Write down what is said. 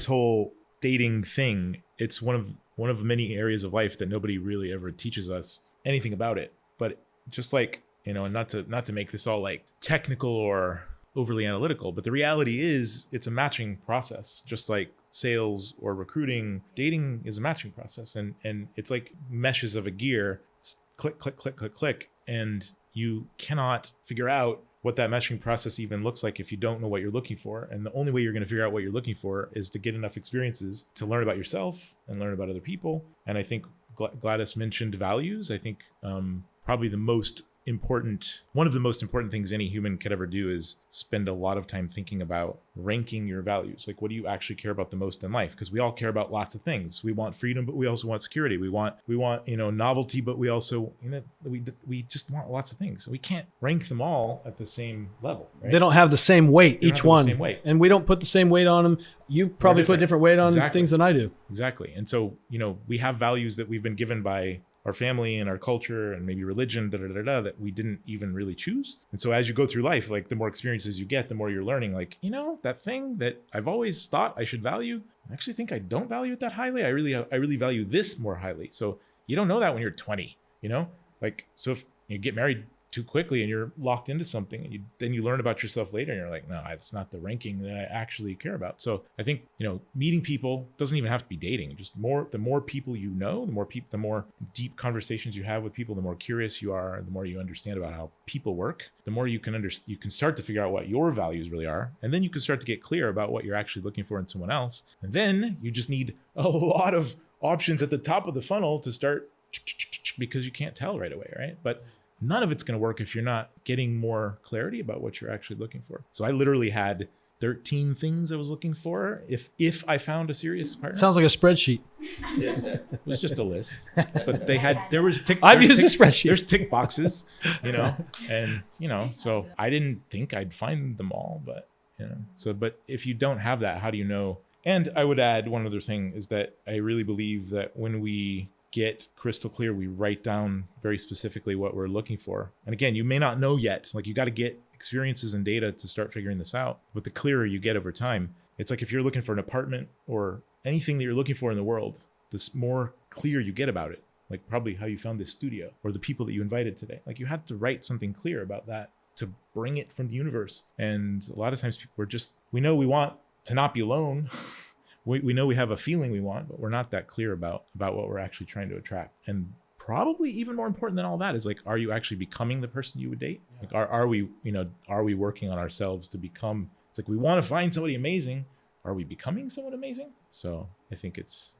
this whole dating thing, it's one of many areas of life that nobody really ever teaches us anything about it. But just like, you know, and not to make this all like technical or overly analytical, but the reality is it's a matching process. Just like sales or recruiting, dating is a matching process, and it's like meshes of a gear, click, click, click, click, click, and you cannot figure out what that meshing process even looks like if you don't know what you're looking for. And the only way you're going to figure out what you're looking for is to get enough experiences to learn about yourself and learn about other people. And I think Gladys mentioned values. I think probably one of the most important things any human could ever do is spend a lot of time thinking about ranking your values. Like, what do you actually care about the most in life? Because we all care about lots of things. We want freedom, but we also want security. We want, you know, novelty, but we also, you know, we just want lots of things. So we can't rank them all at the same level. Right? They don't have the same weight, each one. The same weight. And we don't put the same weight on them. You probably put different weight on things than I do. Exactly. And so, you know, we have values that we've been given by our family and our culture and maybe religion, that we didn't even really choose. And so as you go through life, like the more experiences you get, the more you're learning, like, you know, that thing that I've always thought I should value, I actually think I don't value it that highly. I really value this more highly. So you don't know that when you're 20, you know, like, so if you get married too quickly and you're locked into something, and then you learn about yourself later and you're like, no, it's not the ranking that I actually care about. So I think, you know, meeting people doesn't even have to be dating. Just the more people you know, the more deep conversations you have with people, the more curious you are, the more you understand about how people work, the more you can start to figure out what your values really are. And then you can start to get clear about what you're actually looking for in someone else. And then you just need a lot of options at the top of the funnel to start, because you can't tell right away, right? But none of it's going to work if you're not getting more clarity about what you're actually looking for. So I literally had 13 things I was looking for if I found a serious partner. Sounds like a spreadsheet. It was just a list, but there was tick. I've used a spreadsheet. There's tick boxes, you know, and you know, so I didn't think I'd find them all, but you know, but if you don't have that, how do you know? And I would add one other thing is that I really believe that when we get crystal clear, we write down very specifically what we're looking for. And again, you may not know yet, like you got to get experiences and data to start figuring this out. But the clearer you get over time, it's like if you're looking for an apartment or anything that you're looking for in the world, the more clear you get about it. Like probably how you found this studio or the people that you invited today. Like you had to write something clear about that to bring it from the universe. And a lot of times people we know we want to not be alone. We know we have a feeling we want, but we're not that clear about what we're actually trying to attract. And probably even more important than all that is like, are you actually becoming the person you would date? Like, are we working on ourselves to become? It's like we want to find somebody amazing. Are we becoming someone amazing? So I think it's